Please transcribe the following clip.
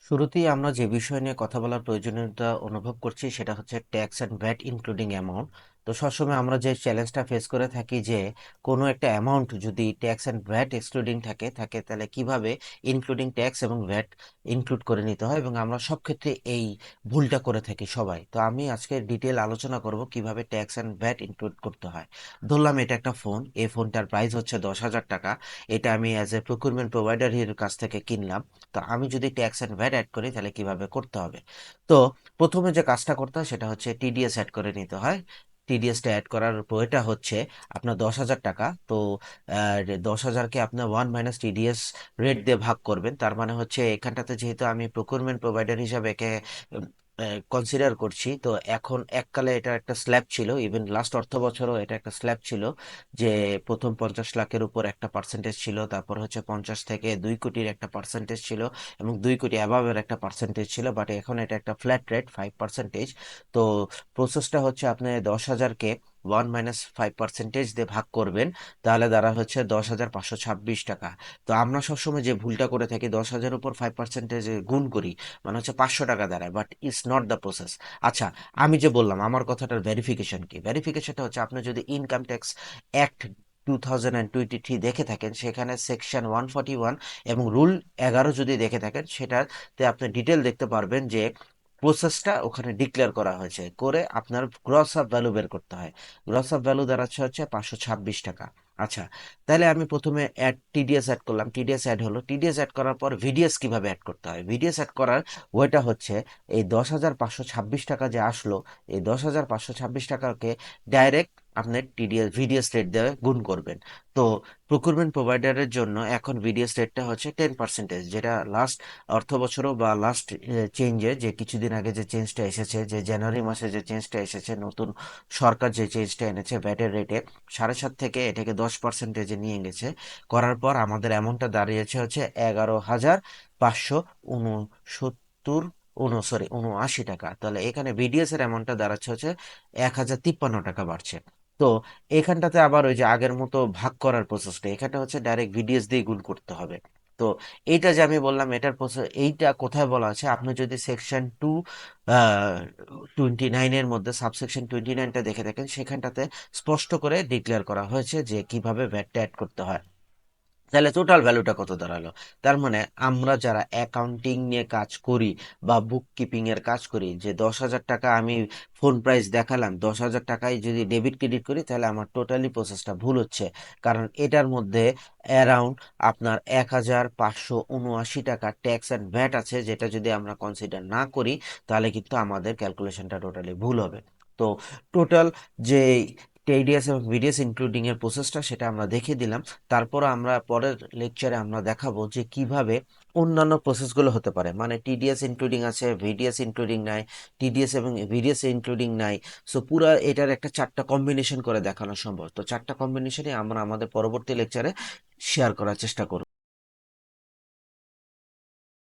শুরুতেই আমরা যে বিষয় নিয়ে কথা বলার প্রয়োজনীয়তা অনুভব করছি সেটা হচ্ছে tax and VAT including amount. তো সবসময় আমরা যে চ্যালেঞ্জটা ফেস করে থাকি যে কোনো একটা অ্যামাউন্ট যদি ট্যাক্স অ্যান্ড ভ্যাট এক্সক্লুডিং থাকে থাকে তাহলে কিভাবে ইনক্লুডিং ট্যাক্স এবং ভ্যাট ইনক্লুড করে নিতে হয়, এবং আমরা সব ক্ষেত্রে এই ভুলটা করে থাকি সবাই। তো আমি আজকে ডিটেল আলোচনা করব কিভাবে ট্যাক্স অ্যান্ড ভ্যাট ইনক্লুড করতে হয়। ধরলাম এটা একটা ফোন, এই ফোনটার প্রাইস হচ্ছে 10,000 টাকা। এটা আমি অ্যাজ এ প্রকিউরমেন্ট প্রোভাইডার এর কাছ থেকে কিনলাম। তো আমি যদি ট্যাক্স অ্যান্ড ভ্যাট অ্যাড করি তাহলে কিভাবে করতে হবে? তো প্রথমে যে কাজটা করতে হয় সেটা হচ্ছে টিডিএস অ্যাড করে নিতে হয়। টিডিএসটা অ্যাড করার এটা হচ্ছে আপনার 10,000 টাকা। তো 10,000কে আপনার 1 - টিডিএস রেট দিয়ে ভাগ করবেন। তার মানে হচ্ছে এখানটাতে যেহেতু আমি প্রকিউরমেন্ট প্রোভাইডার হিসাবে একে কনসিডার করছি, তো এখন এককালে এটা একটা স্ল্যাব ছিল, ইভেন লাস্ট অর্থ বছরও এটা একটা স্ল্যাব ছিল যে প্রথম 50 লাখের উপর একটা পার্সেন্টেজ ছিল, তারপর হচ্ছে 50 থেকে 2 কোটির একটা পার্সেন্টেজ ছিল, এবং 2 কোটি অ্যাভাবের একটা পার্সেন্টেজ ছিল। বাট এখন এটা একটা ফ্ল্যাট রেট 5%। তো প্রসেসটা হচ্ছে আপনি 10,000কে 1 - 5% দিয়ে ভাগ করবেন, তাহলে দ্বারা হচ্ছে 10,526 টাকা। তো আমরা সবসময় যে ভুলটা করে থাকি 10,000 উপর 5% গুণ করি, মানে হচ্ছে 500 টাকা দাঁড়ায়, but it's not the process. আচ্ছা, আমি যে বললাম আমার কথাটার ভেরিফিকেশন কি? ভেরিফিকেশনটা হচ্ছে আপনি যদি ইনকাম ট্যাক্স অ্যাক্ট 2023 দেখে থাকেন, সেখানে সেকশন 141 এবং রুল 11 যদি দেখে থাকেন, সেটাতে আপনি ডিটেল দেখতে পারবেন যে প্রসেসটা ওখানে ডিক্লেয়ার করা হয়েছে, করে আপনার গ্রস আপ ভ্যালু বের করতে হয়। গ্রস আপ ভ্যালু দাঁড়াচ্ছে হচ্ছে 526 টাকা। আচ্ছা, তাহলে আমি প্রথমে টিডিএস অ্যাড করলাম, টিডিএস অ্যাড হলো। টিডিএস অ্যাড করার পর ভিডিএস কিভাবে অ্যাড করতে হয়? ভিডিএস অ্যাড করার ওইটা হচ্ছে এই 10,526 টাকা যে আসলো, এই 10,526 টাকাকে ডাইরেক্ট আপনার টিডিএস ভিডিএস রেট দিয়ে গুণ করবেন। তো প্রকিউরমেন্ট প্রোভাইডারের জন্য এখন ভিডিএস রেটটা হচ্ছে 10%, যেটা লাস্ট অর্থ বছরও বা লাস্ট চেঞ্জে যে কিছুদিন আগে যে চেঞ্জটা এসেছে, যে জানুয়ারি মাসে যে চেঞ্জটা এসেছে, নতুন সরকার যে চেঞ্জটা এনেছে ভ্যাটের রেটে 7.5 থেকে এটাকে 10%-এ নিয়ে গেছে। করার পর আমাদের অ্যামাউন্টটা দাঁড়িয়েছে হচ্ছে 11,569 79 টাকা। তাহলে এখানে বিডিএস এর অ্যামাউন্টটা দাঁড়াচ্ছে হচ্ছে 1,053 টাকা বাড়ছে। তো এখানটাতে আবার ওই যে আগের মতো ভাগ করার প্রসেসটা, এখানটা হচ্ছে ডাইরেক্ট ভিডিএস দিয়ে গুণ করতে হবে। তো এইটা যে আমি বললাম এটার প্রসেস, এইটা কোথায় বলা আছে? আপনি যদি সেকশন 29-এর মধ্যে সাবসেকশন 29টা দেখে থাকেন, সেখানটাতে স্পষ্ট করে ডিক্লেয়ার করা হয়েছে যে কিভাবে ভ্যাটটা অ্যাড করতে হয়। তাহলে টোটাল ভ্যালুটা কত দাঁড়ালো? তার মানে আমরা যারা অ্যাকাউন্টিং নিয়ে কাজ করি বা বুক কিপিং এর কাজ করি, যে 10,000 টাকা আমি ফোন প্রাইস দেখালাম, 10,000 টাকায় যদি ডেবিট ক্রেডিট করি তাহলে আমার টোটালি প্রসেসটা ভুল হচ্ছে। কারণ এটার মধ্যে অ্যারাউন্ড আপনার 1,579 টাকা ট্যাক্স অ্যান্ড ভ্যাট আছে, যেটা যদি আমরা কনসিডার না করি তাহলে কিন্তু আমাদের ক্যালকুলেশনটা টোটালি ভুল হবে। তো টোটাল যে টিডিএস এবং ভিডিএস ইনক্লুডিং এর প্রসেসটা সেটা আমরা দেখিয়ে দিলাম। তারপর আমরা পরের লেকচারে আমরা দেখাবো যে কিভাবে অন্যান্য প্রসেসগুলো হতে পারে, মানে টিডিএস ইনক্লুডিং আছে, ভিডিএস ইনক্লুডিং নাই, টিডিএস এবং ভিডিএস ইনক্লুডিং নাই। সো পুরো এটার একটা 4টা কম্বিনেশন করে দেখানো সম্ভব। তো 4টা কম্বিনেশনই আমরা আমাদের পরবর্তী লেকচারে শেয়ার করার চেষ্টা করব।